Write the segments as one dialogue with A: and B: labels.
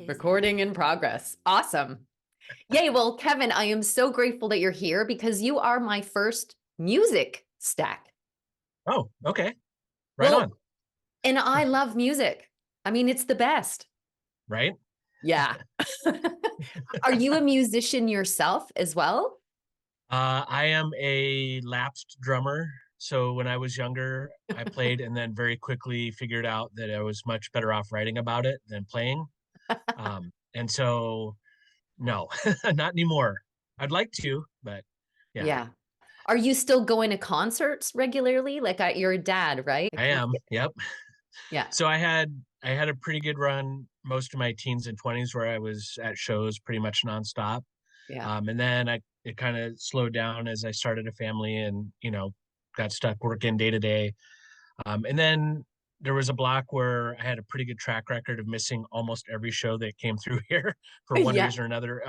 A: Recording in progress. Awesome. Yay. Well, Kevin, I am so grateful that you're here because you are my first music stack.
B: Oh, okay. Right
A: Well,
B: on.
A: and I love music. I mean, it's the best.
B: Right.
A: Yeah. Are you a musician yourself as well?
B: I am a lapsed drummer. So when I was younger, I played and then very quickly figured out that I was much better off writing about it than playing. And so, no, not anymore. I'd like to, but yeah,
A: Yeah. Are you still going to concerts regularly? Like you're a dad, right?
B: I am. Yep.
A: Yeah.
B: So I had a pretty good run most of my teens and 20s where I was at shows pretty much nonstop.
A: Yeah.
B: And then it kind of slowed down as I started a family and, got stuck working day to day. And then there was a block where I had a pretty good track record of missing almost every show that came through here for one
A: Yeah.
B: reason or another.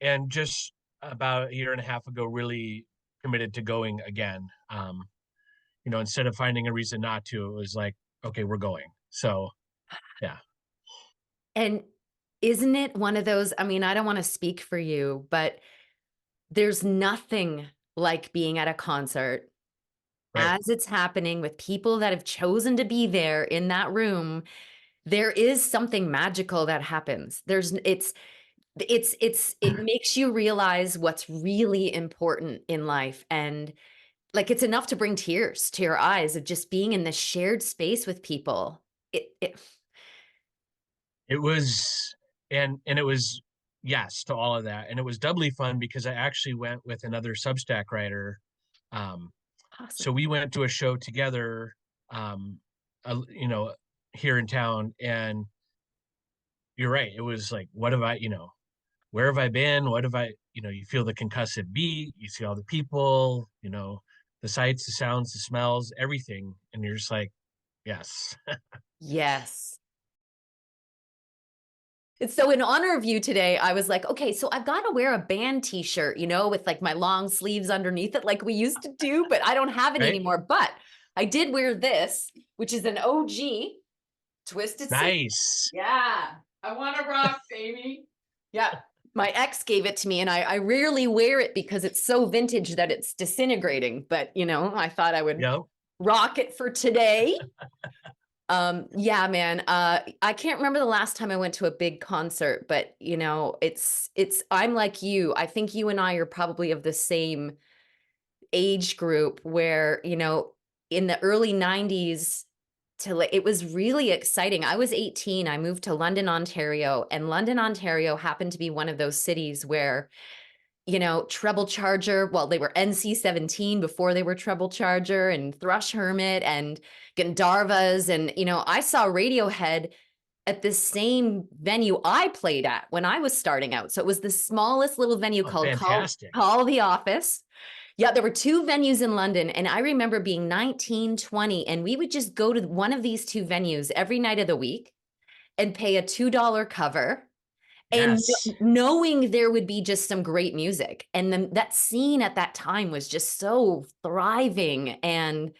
B: And just about a year and a half ago, really committed to going again. Instead of finding a reason not to, it was like, okay, we're going. So, yeah.
A: And isn't it one of those? I mean, I don't want to speak for you, but there's nothing like being at a concert
B: Right.
A: as it's happening with people that have chosen to be there in that room. There is something magical that happens. It makes you realize what's really important in life. And like, it's enough to bring tears to your eyes of just being in this shared space with people. It
B: It was and it was yes to all of that. And it was doubly fun because I actually went with another Substack writer. Um,
A: awesome.
B: so we went to a show together, um, you know, here in town, and you're right. It was like, what have I, where have I been? What have I, you feel the concussive beat, you see all the people, the sights, the sounds, the smells, everything. And you're just like, yes.
A: Yes. And so in honor of you today, I was like, okay, so I've got to wear a band t-shirt, with like my long sleeves underneath it, like we used to do, but I don't have it
B: Right.
A: anymore. But I did wear this, which is an OG Twisted Sister.
B: Nice.
A: Yeah. I want to rock, baby. Yeah. My ex gave it to me and I rarely wear it because it's so vintage that it's disintegrating. But, I thought I would
B: Yep.
A: rock it for today. Yeah, man. I can't remember the last time I went to a big concert, but I'm like you. I think you and I are probably of the same age group where, in the early 90s it was really exciting. I was 18. I moved to London, Ontario, and London, Ontario happened to be one of those cities where Treble Charger. Well, they were NC-17 before they were Treble Charger, and Thrush Hermit and Gandharvas. And, I saw Radiohead at the same venue I played at when I was starting out. So it was the smallest little venue
B: Oh,
A: called
B: fantastic.
A: Call the Office. Yeah, there were two venues in London. And I remember being 19, 20, and we would just go to one of these two venues every night of the week and pay a $2 cover and
B: Yes.
A: knowing there would be just some great music. And then that scene at that time was just so thriving. And,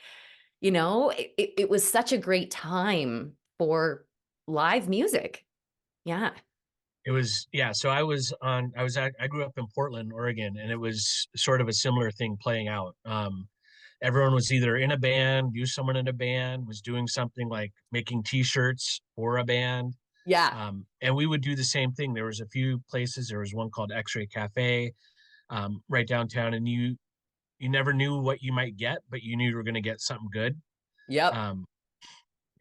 A: it was such a great time for live music. Yeah.
B: It was, yeah. So I grew up in Portland, Oregon, and it was sort of a similar thing playing out. Everyone was either in a band, knew someone in a band, was doing something like making t-shirts for a band.
A: Yeah.
B: And we would do the same thing. There was a few places. There was one called X-Ray Cafe, right downtown, and you never knew what you might get, but you knew you were going to get something good.
A: Yep.
B: Um,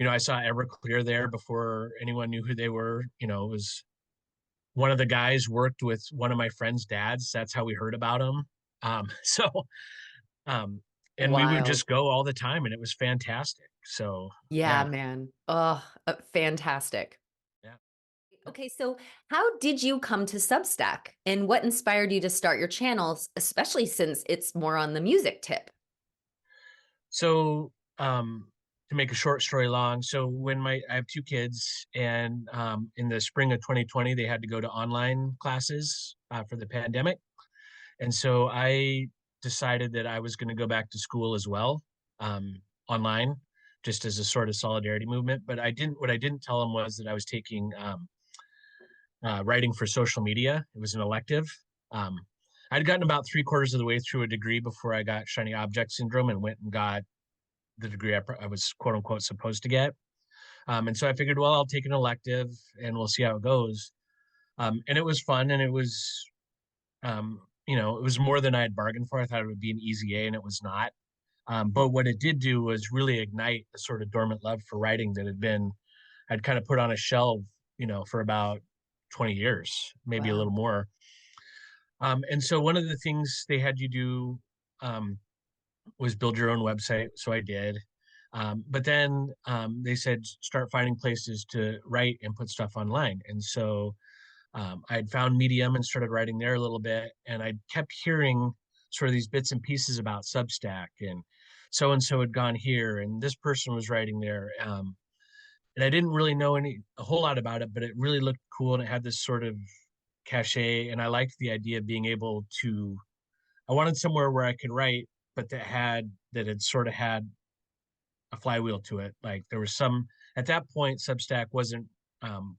B: I saw Everclear there before anyone knew who they were. It was one of the guys worked with one of my friend's dads. That's how we heard about him. So, um, and we would
A: Wild.
B: just go all the time, and it was fantastic. So,
A: Yeah,
B: yeah,
A: man. Oh, fantastic.
B: yeah.
A: Okay, so how did you come to Substack and what inspired you to start your channels, especially since it's more on the music tip?
B: So, to make a short story long, so I have two kids, and in the spring of 2020, they had to go to online classes for the pandemic, and so I decided that I was going to go back to school as well, online, just as a sort of solidarity movement. But what I didn't tell them was that I was taking writing for social media. It was an elective. Um, I'd gotten about three-quarters of the way through a degree before I got shiny object syndrome and went and got the degree I was quote unquote supposed to get. And so I figured, well, I'll take an elective and we'll see how it goes. And it was fun, and it was, it was more than I had bargained for. I thought it would be an easy A, and it was not. But what it did do was really ignite a sort of dormant love for writing that I'd kind of put on a shelf, for about 20 years, maybe a
A: Wow.
B: little more. And so one of the things they had you do um, was build your own website. So I did. But then they said start finding places to write and put stuff online. And so I had found Medium and started writing there a little bit. And I kept hearing sort of these bits and pieces about Substack, and so had gone here and this person was writing there. And I didn't really know a whole lot about it, but it really looked cool and it had this sort of cachet. And I liked the idea of being able to, I wanted somewhere where I could write, but that had sort of had a flywheel to it. Like there was at that point, Substack wasn't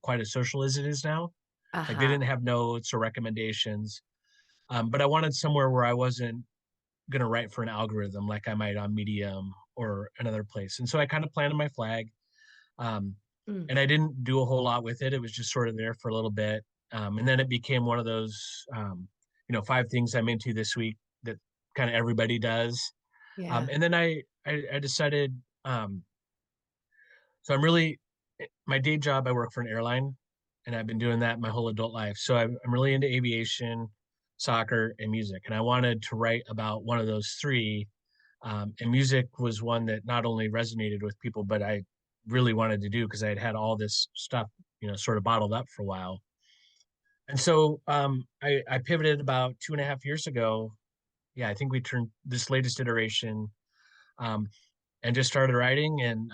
B: quite as social as it is now. Like they
A: Uh-huh.
B: didn't have notes or recommendations. But I wanted somewhere where I wasn't going to write for an algorithm like I might on Medium or another place. And so I kind of planted my flag. Um,
A: Mm.
B: and I didn't do a whole lot with it. It was just sort of there for a little bit. And then it became one of those, 5 things I'm into this week that kind of everybody does.
A: Yeah.
B: And then I decided, so I'm really, my day job, I work for an airline and I've been doing that my whole adult life. So I'm really into aviation, soccer, and music. And I wanted to write about one of those three. And music was one that not only resonated with people, but I really wanted to do because I had had all this stuff, sort of bottled up for a while. And so I pivoted about 2.5 years ago. Yeah, I think we turned this latest iteration, um, and just started writing and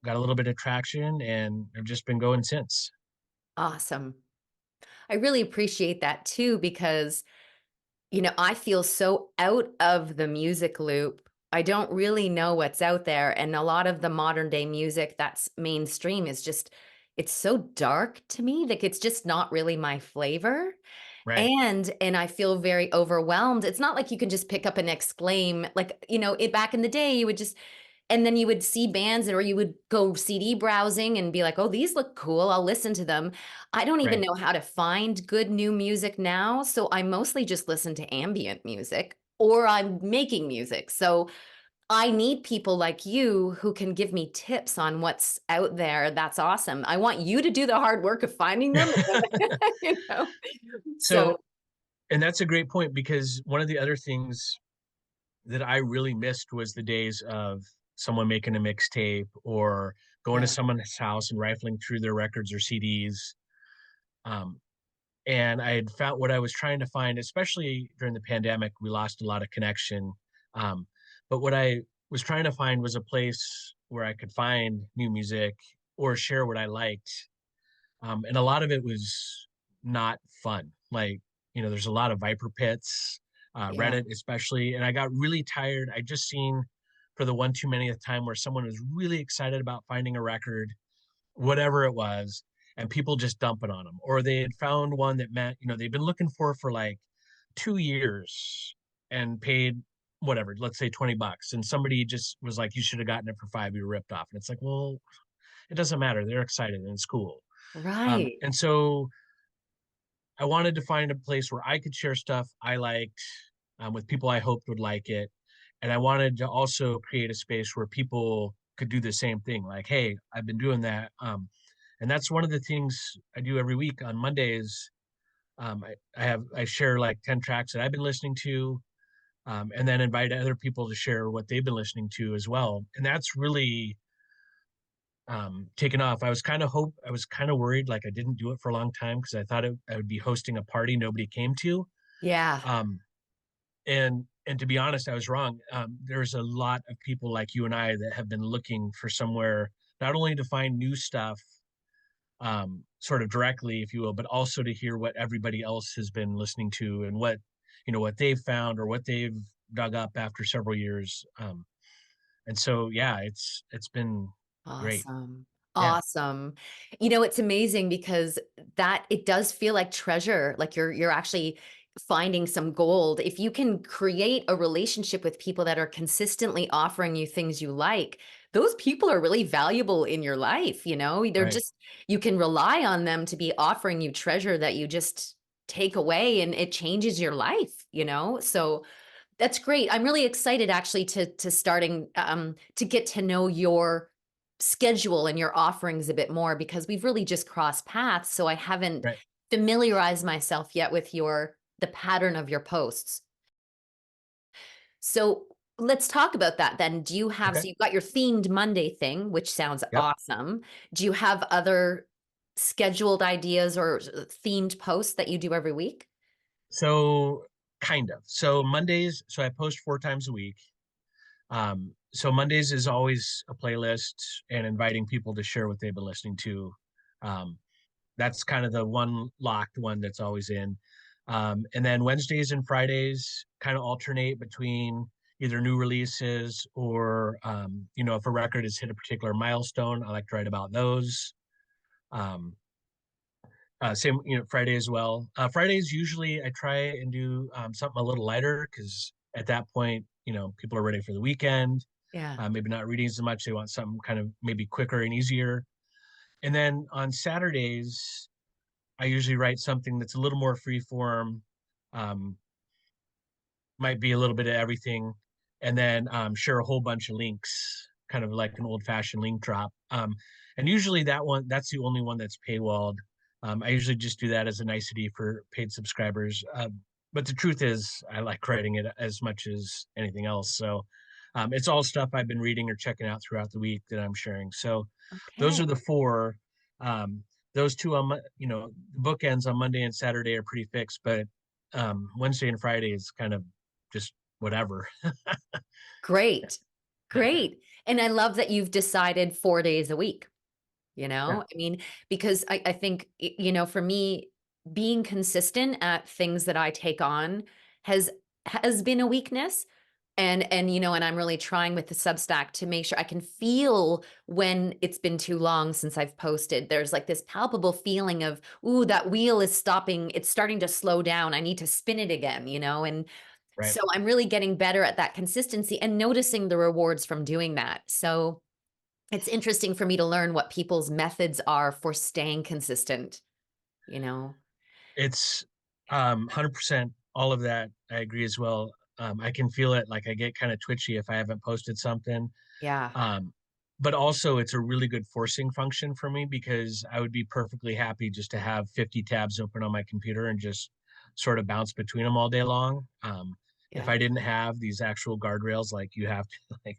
B: got a little bit of traction and I've just been going since.
A: Awesome. I really appreciate that too because, I feel so out of the music loop. I don't really know what's out there. And a lot of the modern day music that's mainstream is just, it's so dark to me. Like it's just not really my flavor.
B: Right,
A: And I feel very overwhelmed. It's not like you can just pick up and exclaim, like, back in the day, you would just, and then you would see bands or you would go CD browsing and be like, oh, these look cool. I'll listen to them. I don't even
B: right.
A: know how to find good new music now. So I mostly just listen to ambient music or I'm making music. So I need people like you who can give me tips on what's out there. That's awesome. I want you to do the hard work of finding them. you know? So,
B: So, and that's a great point because one of the other things that I really missed was the days of someone making a mixtape or going to
A: yeah,
B: someone's house and rifling through their records or CDs. Um, and I had found what I was trying to find, especially during the pandemic, we lost a lot of connection. Um, but what I was trying to find was a place where I could find new music or share what I liked. And a lot of it was not fun. Like, there's a lot of Viper pits,
A: yeah,
B: Reddit especially. And I got really tired. I just seen for the one too many at the time where someone was really excited about finding a record, whatever it was, and people just dump it on them. Or they had found one that meant, they've been looking for like 2 years and paid whatever, let's say $20. And somebody just was like, you should have gotten it for 5, you were ripped off. And it's like, well, it doesn't matter. They're excited and it's cool.
A: right.
B: And so I wanted to find a place where I could share stuff I liked with people I hoped would like it. And I wanted to also create a space where people could do the same thing. Like, hey, I've been doing that. And that's one of the things I do every week on Mondays. I share like 10 tracks that I've been listening to, and then invite other people to share what they've been listening to as well. And that's really taken off. I was kind of worried, like I didn't do it for a long time because I thought I would be hosting a party nobody came to.
A: Yeah.
B: Um, and to be honest, I was wrong. There's a lot of people like you and I that have been looking for somewhere not only to find new stuff, sort of directly, if you will, but also to hear what everybody else has been listening to and what they've found or what they've dug up after several years. And so, yeah, it's been great.
A: Awesome.
B: Yeah,
A: Awesome. It's amazing because that it does feel like treasure, like you're actually finding some gold. If you can create a relationship with people that are consistently offering you things you like, those people are really valuable in your life, They're
B: right,
A: just you can rely on them to be offering you treasure that you just take away and it changes your life. So that's great. I'm really excited actually to starting to get to know your schedule and your offerings a bit more because we've really just crossed paths. So I haven't
B: right.
A: familiarized myself yet with the pattern of your posts. So let's talk about that then.
B: Okay.
A: So you've got your themed Monday thing, which sounds
B: Yep.
A: awesome. Do you have other scheduled ideas or themed posts that you do every week?
B: So kind of. So Mondays, so I post 4 times a week. So Mondays is always a playlist and inviting people to share what they've been listening to. Um, that's kind of the one locked one that's always in. And then Wednesdays and Fridays kind of alternate between either new releases or, if a record has hit a particular milestone, I like to write about those. Um, Same, Friday as well. Fridays usually I try and do something a little lighter because at that point, people are ready for the weekend.
A: Yeah.
B: Maybe not reading as much. They want something kind of maybe quicker and easier. And then on Saturdays, I usually write something that's a little more free form, um, might be a little bit of everything, and then share a whole bunch of links, kind of like an old fashioned link drop. And usually that's the only one that's paywalled. I usually just do that as a nicety for paid subscribers. But the truth is, I like writing it as much as anything else. So it's all stuff I've been reading or checking out throughout the week that I'm sharing. So those
A: Okay.
B: are the four. Um, those two on bookends on Monday and Saturday are pretty fixed, but Wednesday and Friday is kind of just whatever.
A: Great. Great. And I love that you've decided 4 days a week,
B: Yeah,
A: I mean, because I think, for me, being consistent at things that I take on has has been a weakness. And I'm really trying with the Substack to make sure I can feel when it's been too long since I've posted. There's like this palpable feeling of, ooh, that wheel is stopping. It's starting to slow down. I need to spin it again. And
B: right.
A: so I'm really getting better at that consistency and noticing the rewards from doing that. So it's interesting for me to learn what people's methods are for staying consistent, you know?
B: It's 100% all of that. I agree as well. I can feel it. Like I get kind of twitchy if I haven't posted something.
A: Yeah.
B: Um, but also, it's a really good forcing function for me because I would be perfectly happy just to have 50 tabs open on my computer and just sort of bounce between them all day long. If
A: Yeah.
B: I didn't have these actual guardrails, like you have to, like,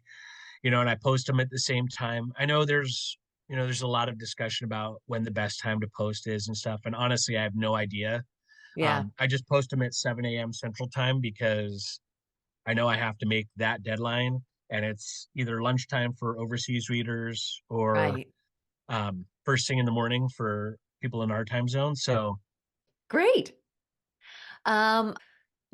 B: and I post them at the same time. I know there's a lot of discussion about when the best time to post is and stuff. And honestly, I have no idea.
A: Yeah.
B: I just post them at 7 a.m. Central Time because I know I have to make that deadline. And it's either lunchtime for overseas readers or
A: Right.
B: first thing in the morning for people in our time zone. So,
A: Great. Um,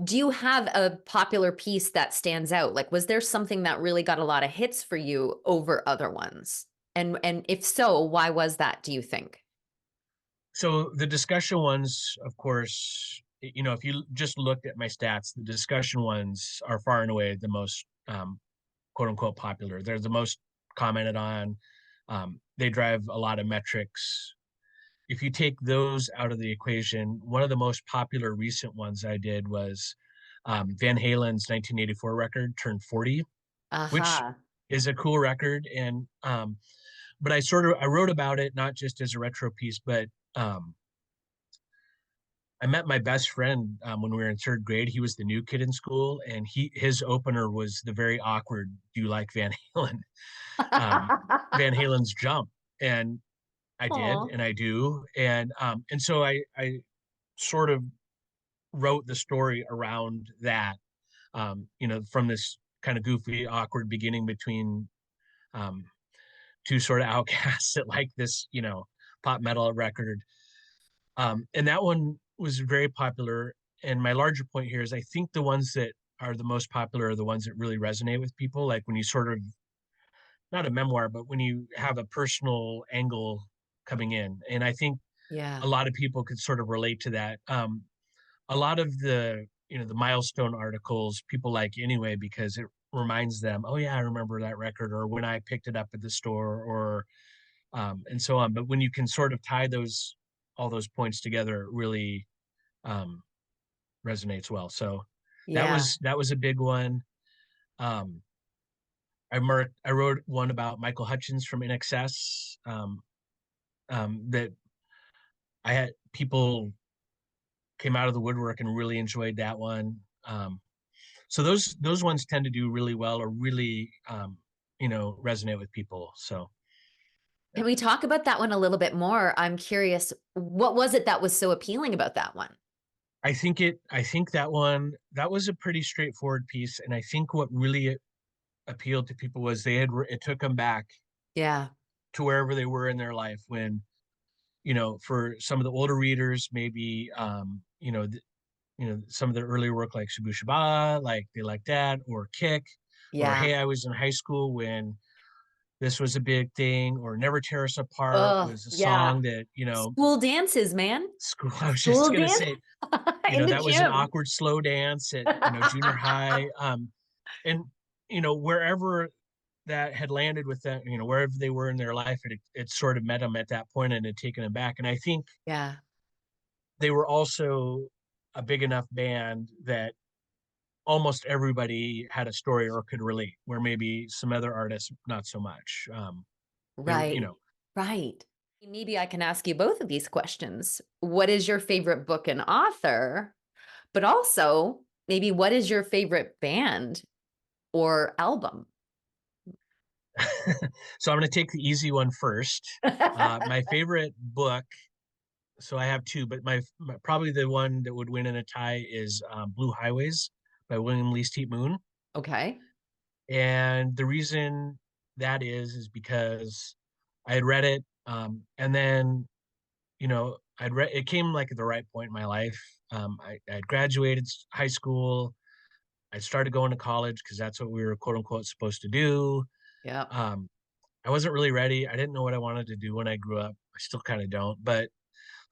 A: do you have a popular piece that stands out? Like, was there something that really got a lot of hits for you over other ones? And if so, why was that, do you think?
B: so the discussion ones, of course, if you just looked at my stats, the discussion ones are far and away the most quote unquote popular. They're the most commented on. They drive a lot of metrics. If you take those out of the equation, one of the most popular recent ones I did was Van Halen's 1984 record turned 40, which
A: Aha.
B: is a cool record. And but I wrote about it not just as a retro piece, but um, I met my best friend when we were in third grade. He was the new kid in school, and his opener was the very awkward "Do you like Van Halen?" um, Van Halen's Jump, and I did,
A: Aw.
B: and I do, and so I sort of wrote the story around that, from this kind of goofy, awkward beginning between um, two sort of outcasts that like this, pop metal record, and that one was very popular. And my larger point here is, I think the ones that are the most popular are the ones that really resonate with people. Like when you sort of not a memoir, but when you have a personal angle coming in. And I think a
A: Yeah.
B: lot of people could sort of relate to that. A lot of the, the milestone articles people like anyway, because it reminds them, oh yeah, I remember that record, or when I picked it up at the store, or and so on. But when you can sort of tie all those points together, it really um, resonates well. So
A: Yeah.
B: that was a big one. Um, I wrote one about Michael Hutchence from InXS, that I had people came out of the woodwork and really enjoyed that one. So those ones tend to do really well, or really resonate with people. So
A: Can we talk about that one a little bit more? I'm curious, what was it that was so appealing about that one?
B: I think that was a pretty straightforward piece, and I think what really appealed to people was it took them back
A: Yeah.
B: to wherever they were in their life when, for some of the older readers, maybe some of their earlier work like Shabu Shaba, like They Like That, or Kick, or
A: Yeah.
B: Hey, I Was in High School when this was a big thing, or Never Tear Us Apart
A: Oh,
B: was a
A: yeah.
B: song that,
A: School dances, man.
B: school, I was just
A: School
B: gonna
A: dance
B: say,
A: in the
B: that was an
A: gym.
B: awkward slow dance at, junior high. And, wherever that had landed with them, wherever they were in their life, it sort of met them at that point and had taken them back. And I think
A: Yeah.
B: they were also a big enough band that almost everybody had a story or could relate, where maybe some other artists not so much. They were,
A: Right. Right. Maybe I can ask you both of these questions. What is your favorite book and author? But also, maybe what is your favorite band or album?
B: so I'm going to take the easy one first. My favorite book. So I have two, but probably the one that would win in a tie is Blue Highways by William Lee Steet Moon.
A: Okay.
B: And the reason that is because I had read it, and then I'd read it came like at the right point in my life. I had graduated high school. I started going to college because that's what we were quote unquote supposed to do.
A: Yep.
B: Um, I wasn't really ready. I didn't know what I wanted to do when I grew up. I still kind of don't, but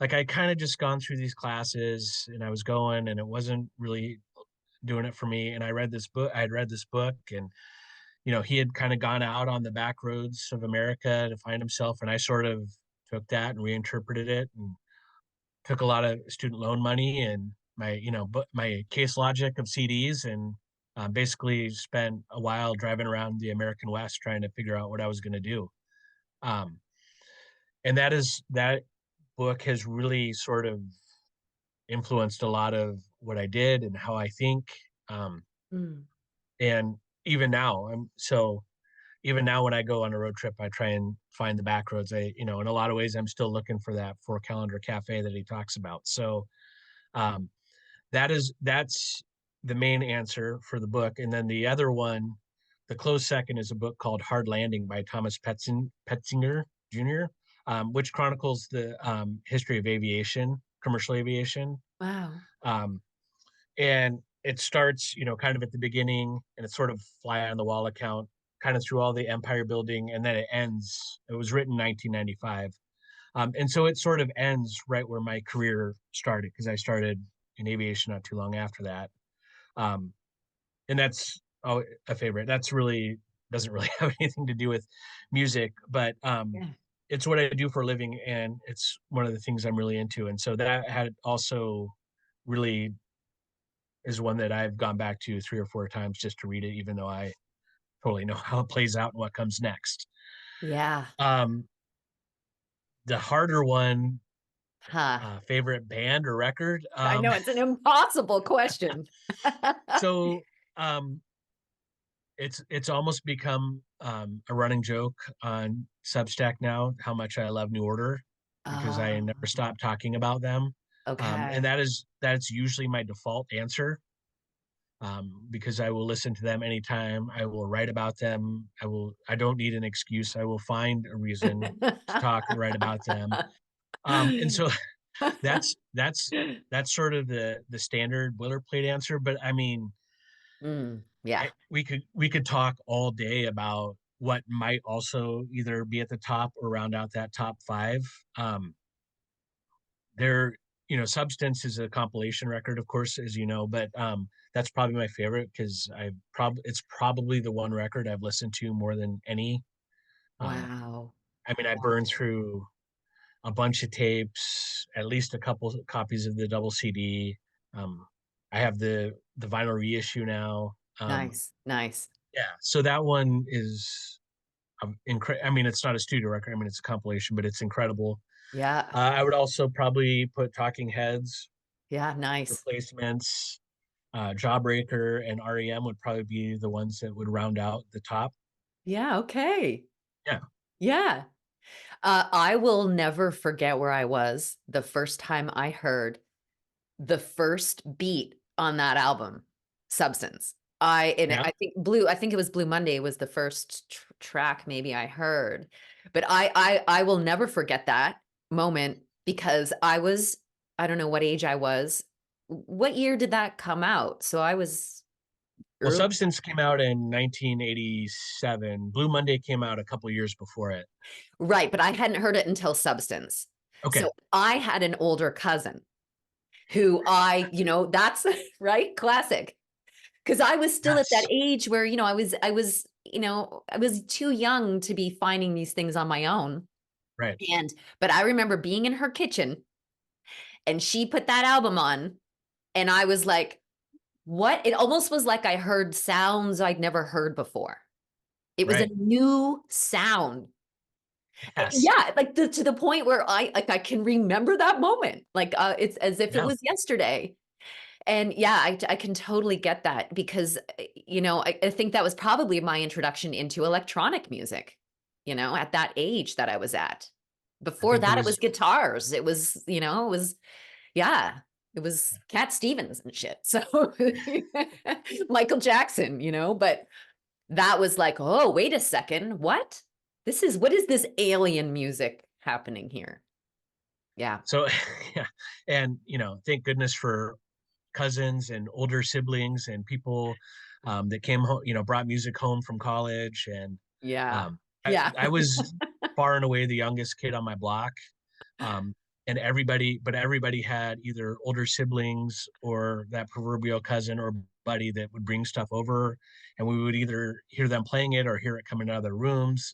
B: like I kind of just gone through these classes and I was going and it wasn't really doing it for me. And I had read this book, and he had kind of gone out on the back roads of America to find himself. And I sort of took that and reinterpreted it, and took a lot of student loan money and my case logic of CDs, and basically spent a while driving around the American West trying to figure out what I was going to do. Um, and that book has really sort of influenced a lot of what I did and how I think. Um,
A: Mm.
B: and even now, even now when I go on a road trip, I try and find the back roads. In a lot of ways, I'm still looking for that four calendar cafe that he talks about. So um, that's the main answer for the book. And then the other one, the close second, is a book called Hard Landing by Thomas Petzinger Jr., which chronicles the history of aviation, commercial aviation.
A: Wow.
B: Um, and it starts, kind of at the beginning, and it's sort of fly on the wall account, kind of through all the empire building, and then it ends. It was written in 1995, and so it sort of ends right where my career started, because I started in aviation not too long after that. Um, and that's a favorite. That's really doesn't really have anything to do with music, but
A: Yeah.
B: it's what I do for a living, and it's one of the things I'm really into. And so that had also really is one that I've gone back to three or four times just to read it, even though I totally know how it plays out and what comes next.
A: Yeah.
B: Um, the harder one,
A: Huh.
B: favorite band or record.
A: I know it's an impossible question.
B: So um, it's almost become a running joke on Substack now how much I love New Order, because I
A: Oh,
B: never stop talking about them. And
A: okay.
B: that's usually my default answer, because I will listen to them anytime. I will write about them. I don't need an excuse. I will find a reason to talk and write about them. And so that's sort of the standard boilerplate answer. But I mean,
A: Mm, yeah.
B: we could talk all day about what might also either be at the top or round out that top five. Um, there, Substance is a compilation record, of course, as you know, but that's probably my favorite because it's probably the one record I've listened to more than any. Um,
A: Wow.
B: I mean, I burned through a bunch of tapes, at least a couple copies of the double CD. Um, I have the vinyl reissue now.
A: Nice. Nice.
B: Yeah, so that one is incredible. I mean, it's not a studio record. I mean, it's a compilation, but it's incredible.
A: Yeah.
B: I would also probably put Talking Heads,
A: Yeah. Nice.
B: Replacements, Jawbreaker, and REM would probably be the ones that would round out the top.
A: Yeah. Okay.
B: Yeah,
A: Yeah. I will never forget where I was the first time I heard the first beat on that album, Substance.
B: yeah.
A: I think it was Blue Monday was the first track maybe I heard. But I will never forget that moment because I don't know what age I was. What year did that come out? So I was
B: Well,
A: early.
B: Substance came out in 1987. Blue Monday came out a couple years before it.
A: Right, but I hadn't heard it until Substance.
B: Okay.
A: So I had an older cousin who that's right, classic. Because I was still at that
B: Yes.
A: age where, I was too young to be finding these things on my own.
B: Right.
A: But I remember being in her kitchen and she put that album on and I was like, what? It almost was like I heard sounds I'd never heard before. It was a
B: Right.
A: new sound.
B: Yes.
A: Yeah, like to the point where I can remember that moment. Like it's as if it
B: Yeah.
A: was yesterday. And yeah, I can totally get that because, I think that was probably my introduction into electronic music, at that age that I was at.
B: I
A: Before
B: think it
A: that, it was
B: was
A: guitars. Yeah, it was Cat Stevens and shit. So Michael Jackson, but that was like, oh, wait a second. What is this alien music happening here? Yeah.
B: so yeah. And thank goodness for cousins and older siblings and people that came home, brought music home from college. And
A: Yeah.
B: um,
A: Yeah.
B: I was far and away the youngest kid on my block. Um, and everybody had either older siblings or that proverbial cousin or buddy that would bring stuff over, and we would either hear them playing it or hear it coming out of their rooms.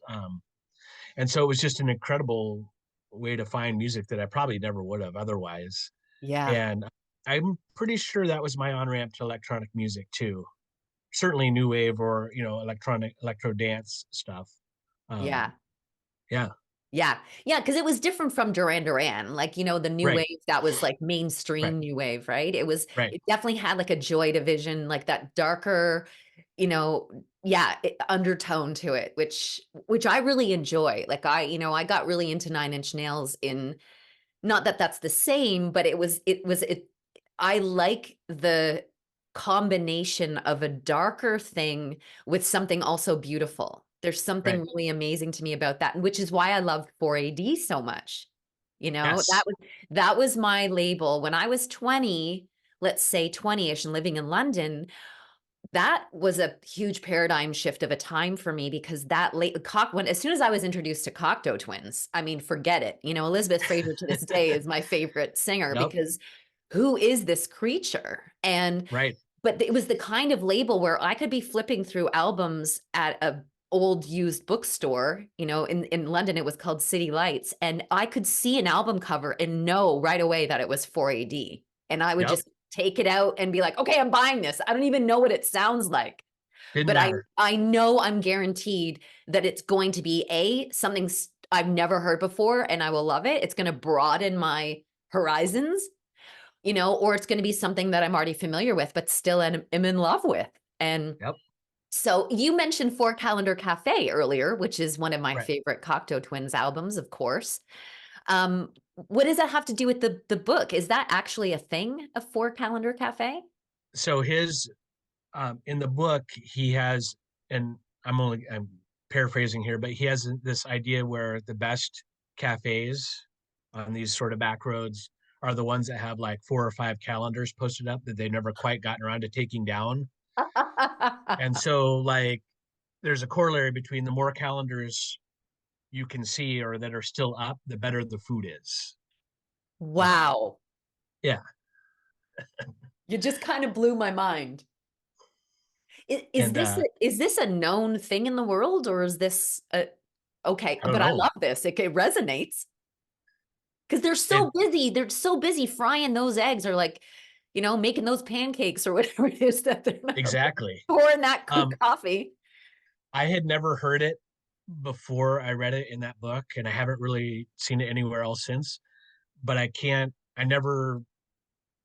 B: And so it was just an incredible way to find music that I probably never would have otherwise.
A: Yeah.
B: And I'm pretty sure that was my on ramp to electronic music too. Certainly new wave or electronic electro dance stuff. Um,
A: Yeah.
B: yeah,
A: Yeah. Yeah, because it was different from Duran Duran, like, the new
B: right,
A: wave that was like
B: right,
A: mainstream new wave, right?
B: right.
A: It definitely had like a Joy Division, like that darker, yeah, undertone to it, which I really enjoy. Like I got really into Nine Inch Nails in not that that's the same, but it I like the combination of a darker thing with something also beautiful. There's something
B: Right.
A: really amazing to me about that, which is why I loved 4AD so much.
B: Yes.
A: That was my label when I was 20, let's say 20ish and living in London. That was a huge paradigm shift of a time for me because that late when as soon as I was introduced to Cocteau Twins, I mean, forget it. Elizabeth Fraser to this day is my favorite singer
B: Yep.
A: because who is this creature?
B: Right.
A: But it was the kind of label where I could be flipping through albums at a old used bookstore, in London, it was called City Lights. And I could see an album cover and know right away that it was 4AD. And I would
B: Yep.
A: just take it out and be like, okay, I'm buying this. I don't even know what it sounds like.
B: Didn't
A: But
B: matter.
A: I know I'm guaranteed that it's going to be something I've never heard before and I will love it. It's going to broaden my horizons, or it's going to be something that I'm already familiar with, but still am in love with. And
B: Yep.
A: so you mentioned Four Calendar Cafe earlier, which is one of my
B: Right.
A: favorite Cocteau Twins albums, of course. What does that have to do with the book? Is that actually a thing, a Four Calendar Cafe?
B: So his in the book he has, and I'm paraphrasing here, but he has this idea where the best cafes on these sort of back roads are the ones that have like 4 or 5 calendars posted up that they've never quite gotten around to taking down. And so like there's a corollary between the more calendars you can see or that are still up, the better the food is. Um,
A: Wow.
B: yeah.
A: You just kind of blew my mind.
B: And
A: Is this a known thing in the world, or is this okay?
B: I don't
A: But I
B: know.
A: love this. It resonates because
B: And
A: they're so busy frying those eggs, or like, making those pancakes or whatever it is that they're not
B: exactly.
A: pouring that
B: Um,
A: coffee.
B: I had never heard it before I read it in that book, and I haven't really seen it anywhere else since. But I never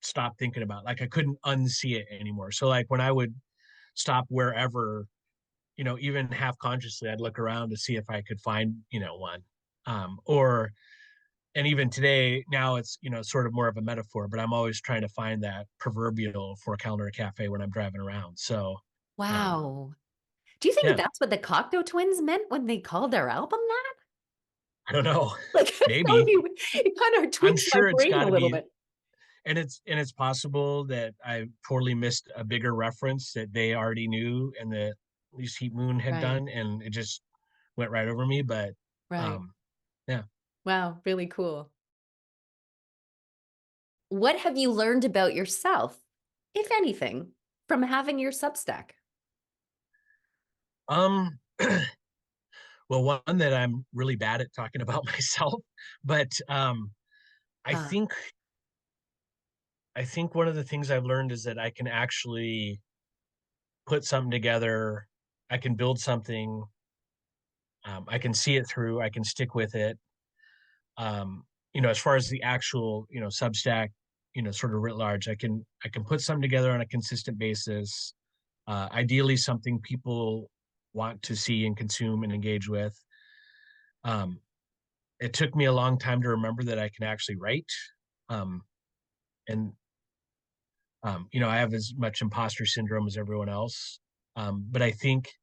B: stopped thinking about it. Like I couldn't unsee it anymore. So like when I would stop wherever, even half consciously, I'd look around to see if I could find, one. Or and even today, now it's, sort of more of a metaphor, but I'm always trying to find that proverbial four calendar cafe when I'm driving around. So um
A: Wow. Do you think
B: yeah,
A: that's what the Cocteau Twins meant when they called their album that?
B: I don't know.
A: Like,
B: Maybe.
A: it kind of
B: I'm
A: tweaks my
B: sure it's
A: brain
B: got
A: a
B: to
A: little
B: be,
A: bit.
B: and it's possible that I totally missed a bigger reference that they already knew and that at least Heat Moon had
A: Right,
B: done, and it just went right over me. But
A: right.
B: um, yeah.
A: Wow, really cool. What have you learned about yourself, if anything, from having your Substack?
B: Um, well, one that I'm really bad at talking about myself, but I
A: Ah,
B: think I think one of the things I've learned is that I can actually put something together. I can build something. I can see it through. I can stick with it. Um, as far as the actual, Substack, sort of writ large, I can put something together on a consistent basis. Ideally, something people want to see and consume and engage with. Um, it took me a long time to remember that I can actually write. Um, and I have as much imposter syndrome as everyone else. But I think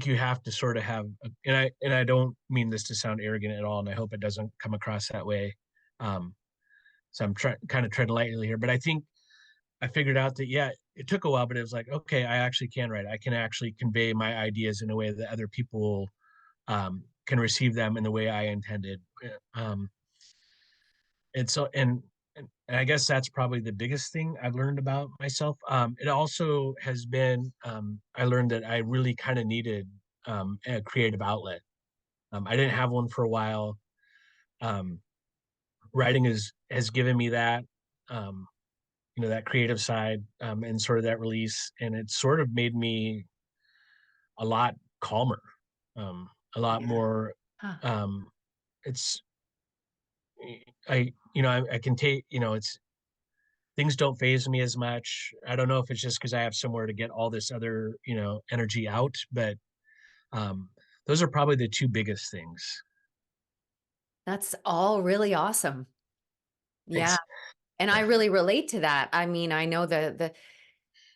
B: you have to sort of have, and I don't mean this to sound arrogant at all, and I hope it doesn't come across that way. Um, so I'm trying kind of treading lightly here, but I think I figured out that yeah, it took a while, but it was like okay, I actually can write. I can actually convey my ideas in a way that other people can receive them in the way I intended. Um, and so and I guess that's probably the biggest thing I've learned about myself. It also has been I learned that I really kind of needed a creative outlet. I didn't have one for a while. Um, Writing has given me that um, that creative side and sort of that release, and it sort of made me a lot calmer, a lot
A: yeah.
B: more.
A: Huh.
B: Um, it's I can take it's things don't phase me as much. I don't know if it's just because I have somewhere to get all this other, energy out, but um, those are probably the two biggest things.
A: That's all really awesome. Yeah.
B: Thanks.
A: And I
B: Yeah.
A: really relate to that. I mean, I know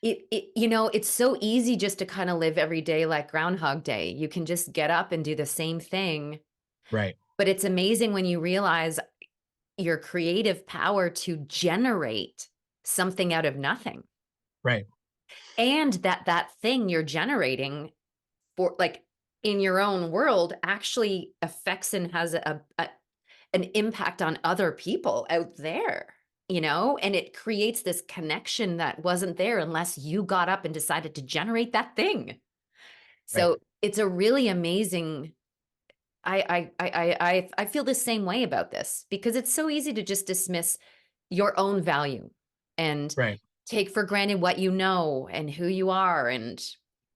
A: it's so easy just to kind of live every day like Groundhog Day. You can just get up and do the same thing.
B: Right.
A: But it's amazing when you realize your creative power to generate something out of nothing.
B: Right.
A: And that thing you're generating for like in your own world actually affects and has an impact on other people out there, and it creates this connection that wasn't there unless you got up and decided to generate that thing.
B: Right.
A: So it's a really amazing. I feel the same way about this because it's so easy to just dismiss your own value and
B: Right.
A: take for granted what you know and who you are and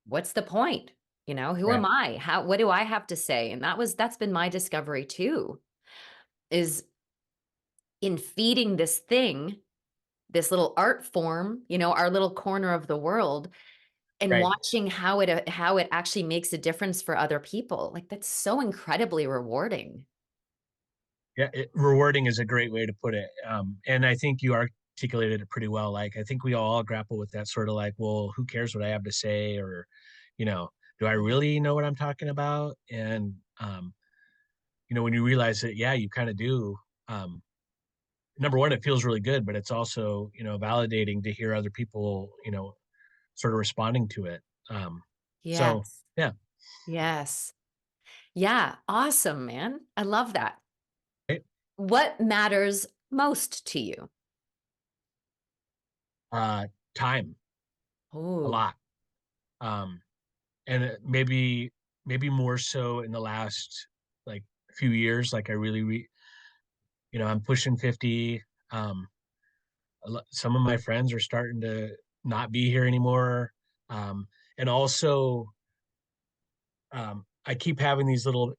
A: what's the point? Who am
B: Right.
A: I? What do I have to say? And that's been my discovery too, is in feeding this thing, this little art form, our little corner of the world, and
B: Right.
A: watching how it actually makes a difference for other people. Like that's so incredibly rewarding.
B: Yeah. Rewarding is a great way to put it. And I think you articulated it pretty well. Like, I think we all grapple with that sort of like, well, who cares what I have to say? Or, you know, do I
A: Yeah.
B: really know what I'm talking about? And, when you realize that, yeah, you kind of do. Um, Number one, it feels really good, but it's also, validating to hear other people, sort of responding to it. Um, So
A: Yes.
B: yeah.
A: Yes. Yeah. Awesome, man. I love that.
B: Right?
A: What matters most to you?
B: Uh, Time, a
A: Oh,
B: lot. Um, and maybe more so in the last like few years. Like I really, I'm pushing 50. Um, some of my friends are starting to not be here anymore. Um, and also, I keep having these little,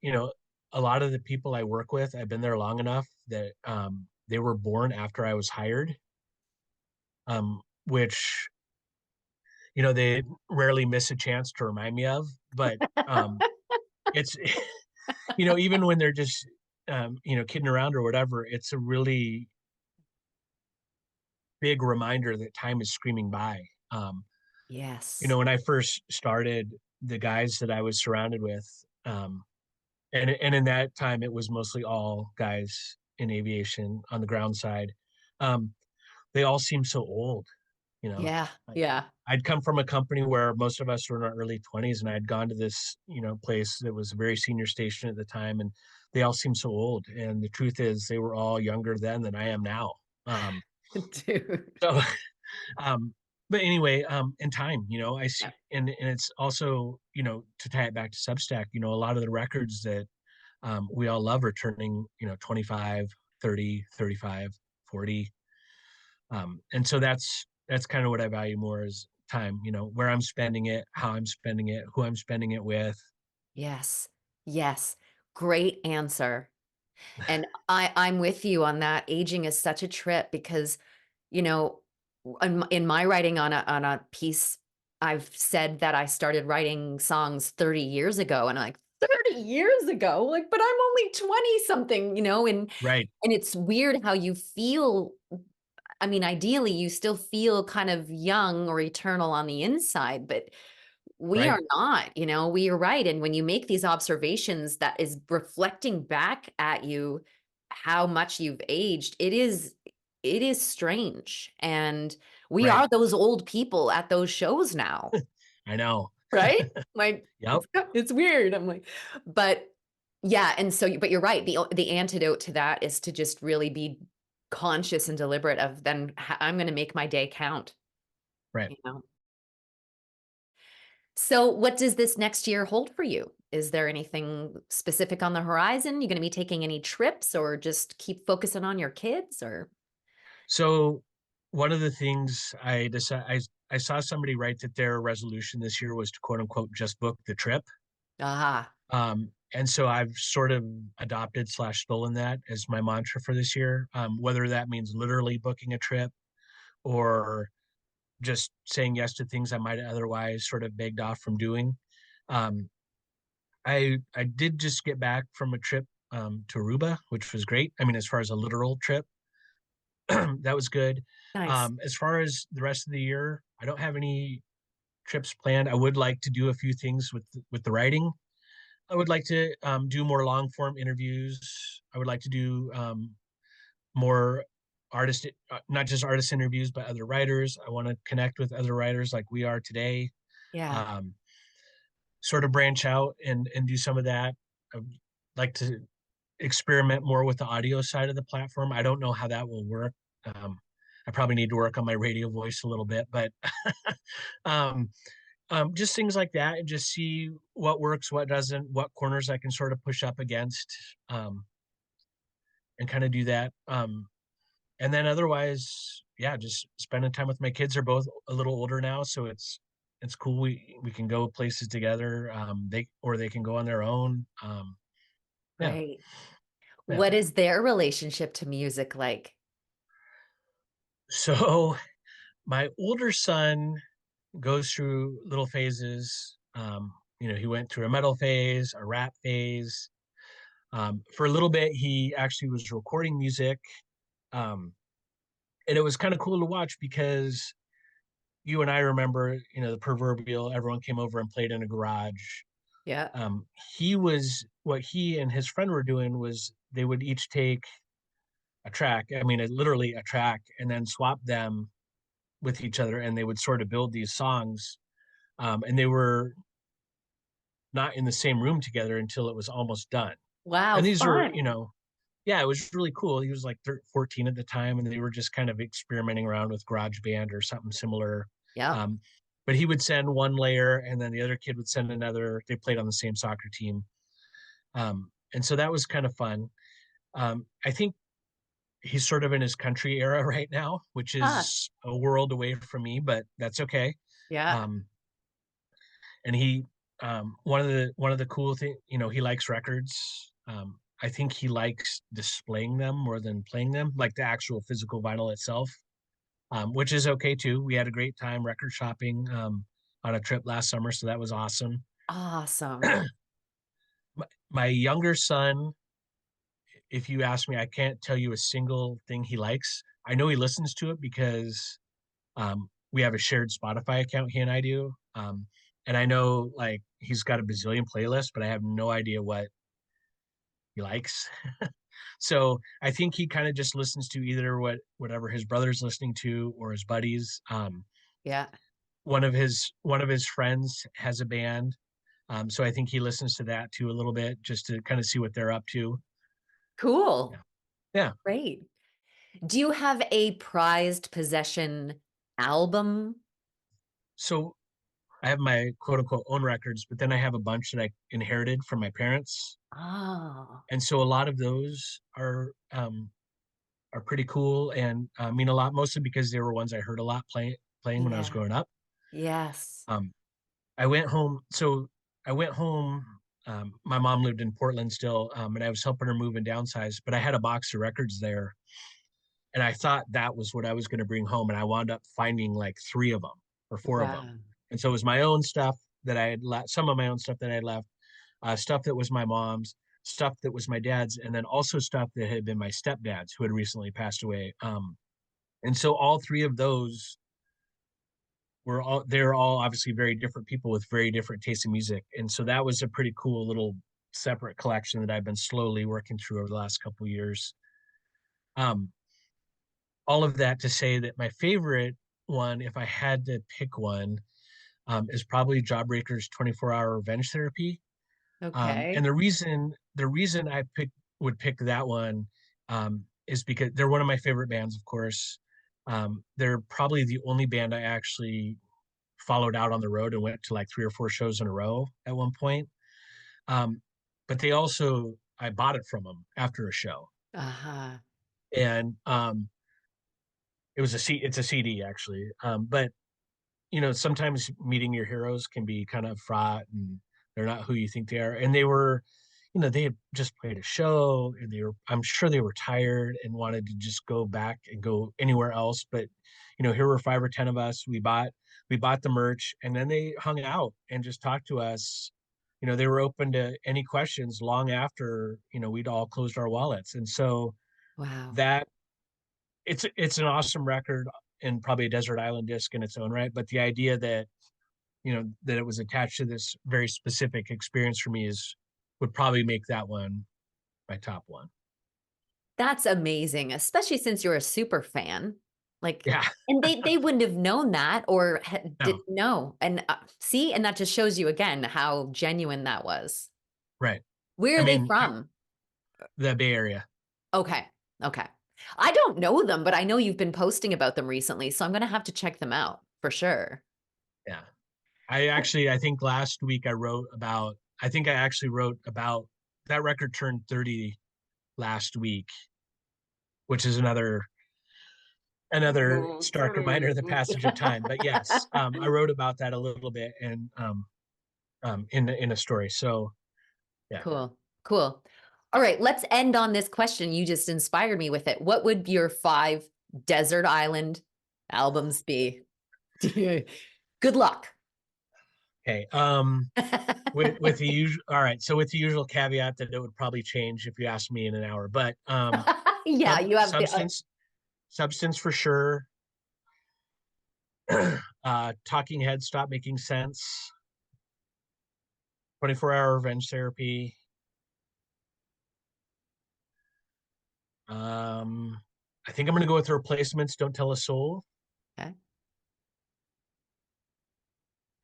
B: a lot of the people I work with, I've been there long enough that they were born after I was hired, which, they rarely miss a chance to remind me of. But it's, even when they're just, kidding around or whatever, it's a really big reminder that time is screaming by.
A: yes.
B: When I first started, the guys that I was surrounded with, um, and in that time it was mostly all guys in aviation on the ground side. Um, they all seem so old, you know.
A: Yeah.
B: Like
A: Yeah.
B: I'd come from a company where most of us were in our early 20s, and I'd gone to this, place that was a very senior station at the time, and they all seemed so old. And the truth is, they were all younger then than I am now. Um,
A: Dude.
B: so um but anyway, in time, I
A: Yeah.
B: see, and it's also, to tie it back to Substack, a lot of the records that we all love are turning, 25, 30, 35, 40. And so that's kind of what I value more is time, where I'm spending it, how I'm spending it, who I'm spending it with.
A: Yes. Yes. Great answer. And I'm with you on that. Aging is such a trip because, you know, in my writing on a piece, I've said that I started writing songs 30 years ago, and I'm like, 30 years ago? Like, but I'm only 20 something,
B: Right.
A: and it's weird how you feel. I mean, ideally, you still feel kind of young or eternal on the inside, but we are
B: Right.
A: not, we are right. And when you make these observations that is reflecting back at you how much you've aged, it is strange. And we
B: Right.
A: are those old people at those shows now,
B: I know.
A: right? Like
B: Yep.
A: it's weird. I'm like, but yeah, and so but you're right. The antidote to that is to just really be conscious and deliberate of then I'm going to make my day count,
B: Right.
A: you know. So, what does this next year hold for you? Is there anything specific on the horizon? You going to be taking any trips or just keep focusing on your kids or
B: So one of the things I saw somebody write that their resolution this year was to quote unquote just book the trip.
A: ah,
B: And so I've sort of adopted slash stolen that as my mantra for this year. Whether that means literally booking a trip or just saying yes to things I might otherwise sort of begged off from doing. Um, I did just get back from a trip to Aruba, which was great. I mean, as far as a literal trip, that was good.
A: nice.
B: As far as the rest of the year, I don't have any trips planned. I would like to do a few things with the writing. I would like to do more long form interviews. I would like to do more not just artist interviews, but other writers. I want to connect with other writers like we are today.
A: Yeah,
B: Um, Sort of branch out and do some of that. I'd like to experiment more with the audio side of the platform. I don't know how that will work. Um, I probably need to work on my radio voice a little bit, but um, just things like that, and just see what works, what doesn't, what corners I can sort of push up against, and kind of do that. And then otherwise, yeah, just spending time with my kids. Are both a little older now, so it's cool. We can go places together. They can go on their own. Yeah,
A: great.
B: yeah.
A: What is their relationship to music like?
B: So my older son goes through little phases. He went through a metal phase, a rap phase. For a little bit, he actually was recording music. Um, and it was kind of cool to watch because you and I remember, the proverbial everyone came over and played in a garage.
A: Yeah,
B: Um, what he and his friend were doing was they would each take a track, I mean, literally a track, and then swap them with each other, and they would sort of build these songs. And they were not in the same room together until it was almost done.
A: Wow,
B: And these are,
A: fun.
B: yeah, it was really cool. He was like 14 at the time, and they were just kind of experimenting around with GarageBand or something similar.
A: Yeah.
B: Um, but he would send one layer, and then the other kid would send another. They played on the same soccer team, and so that was kind of fun. I think he's sort of in his country era right now, which
A: Ah,
B: is a world away from me, but that's okay.
A: yeah.
B: Um, and he, one of the cool thing, he likes records. I think he likes displaying them more than playing them, like the actual physical vinyl itself, which is okay too. We had a great time record shopping on a trip last summer, so that was awesome.
A: Awesome.
B: My younger son, if you ask me, I can't tell you a single thing he likes. I know he listens to it because we have a shared Spotify account, he and I do. And I know like he's got a bazillion playlists, but I have no idea what he likes. So I think he kind of just listens to either whatever his brother's listening to or his buddies.
A: Yeah.
B: One of his friends has a band, so I think he listens to that too a little bit just to kind of see what they're up to.
A: Cool.
B: Yeah, yeah.
A: Great. Do you have a prized possession album?
B: So I have my quote unquote own records, but then I have a bunch that I inherited from my parents,
A: Oh,
B: and so a lot of those are pretty cool and mean a lot, mostly because they were ones I heard a lot playing when I was
A: yeah.
B: growing up.
A: Yes.
B: Um, I went home. So I went home. My mom lived in Portland still, and I was helping her move and downsize. But I had a box of records there, and I thought that was what I was going to bring home, and I wound up finding like three of them or four of them.
A: Wow.
B: And so it was my own stuff that I had left, some of my own stuff that I had left, stuff that was my mom's, stuff that was my dad's, and then also stuff that had been my stepdad's who had recently passed away. And so all three of those they're all obviously very different people with very different tastes in music. And so that was a pretty cool little separate collection that I've been slowly working through over the last couple of years. Um, all of that to say that my favorite one, if I had to pick one, is probably Jawbreaker's 24-hour revenge therapy. And
A: Okay.
B: the reason I would pick that one is because they're one of my favorite bands, of course. They're probably the only band I actually followed out on the road and went to like 3 or 4 shows in a row at one point. Um, but they also I bought it from them after a show,
A: Uh-huh.
B: and it's a CD actually. But sometimes meeting your heroes can be kind of fraught and they're not who you think they are. And they had just played a show and I'm sure they were tired and wanted to just go back and go anywhere else. But, here were 5 or 10 of us. We bought the merch and then they hung out and just talked to us. They were open to any questions long after, we'd all closed our wallets. And so
A: Wow.
B: that it's an awesome record and probably a desert island disc in its own right. But the idea that it was attached to this very specific experience for me is would probably make that one my top one.
A: That's amazing, especially since you're a super fan. Like,
B: Yeah,
A: and they wouldn't have known that or
B: no,
A: didn't know. And see, and that just shows you again how genuine that was.
B: right.
A: Where
B: I
A: are they
B: mean,
A: from?
B: the Bay Area.
A: Okay. Okay. I don't know them, but I know you've been posting about them recently, so I'm gonna have to check them out for sure.
B: Yeah. I think last week I think I actually wrote about that record turned 30 last week, which is another
A: Oh,
B: stark reminder of the passage of time. But yes, I wrote about that a little bit and in a story. So yeah.
A: Cool. Cool. All right, let's end on this question. You just inspired me with it. What would your 5 desert island albums be? Good luck.
B: Okay. With the usual, all right. So with the usual caveat that it would probably change if you asked me in an hour, but
A: Yeah, you have the
B: substance for sure. Talking Heads stop making sense. 24-hour revenge therapy. Um, I think I'm gonna go with the Replacements. Don't tell a soul,
A: okay.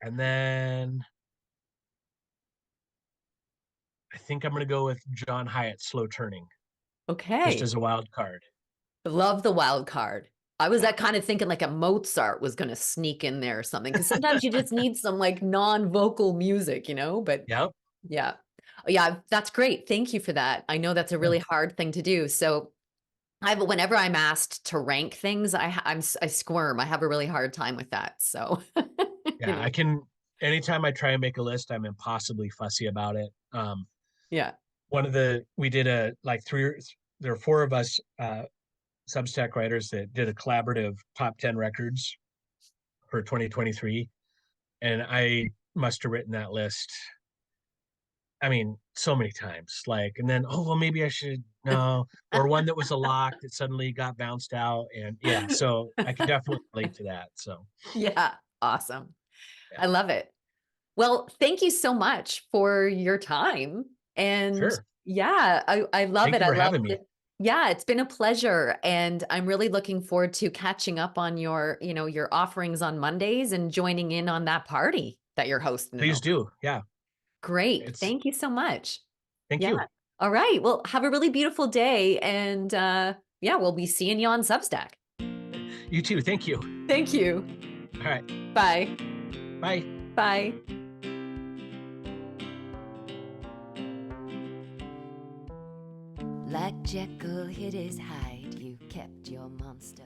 B: and then think I'm going to go with John Hyatt's Slow Turning, just
A: Okay.
B: as a wild card.
A: Love the wild card. I was
B: Yeah.
A: that kind of thinking like a Mozart was going to sneak in there or something. Cause sometimes you just need some like non-vocal music, but
B: Yep.
A: yeah. Oh, yeah, that's great. Thank you for that. I know that's a
B: Yeah.
A: really hard thing to do. So whenever I'm asked to rank things, I squirm. I have a really hard time with that. So, you
B: Yeah.
A: know,
B: Anytime I try and make a list, I'm impossibly fussy about it.
A: yeah.
B: We did there are four of us, Substack writers that did a collaborative top 10 records for 2023. And I must have written that list. I mean, so many times. Like, and then, oh, well, maybe I should, no, or one that was a lock that suddenly got bounced out. And yeah, so I can definitely relate to that. So,
A: Yeah. Awesome.
B: yeah,
A: I love it. Well, thank you so much for your time. And
B: sure.
A: yeah, I love
B: Thank
A: it.
B: you
A: I
B: for
A: love
B: having me.
A: it. Yeah, it's been a pleasure. And I'm really looking forward to catching up on your offerings on Mondays and joining in on that party that you're hosting.
B: Please do. Yeah,
A: Great.
B: it's,
A: Thank you so much.
B: thank
A: Yeah.
B: you.
A: All right. Well, have a really beautiful day. And yeah, we'll be seeing you on Substack.
B: You too. Thank you.
A: Thank you.
B: All right.
A: Bye.
B: Bye.
A: Bye. Like Jekyll hid his hide, you kept your monster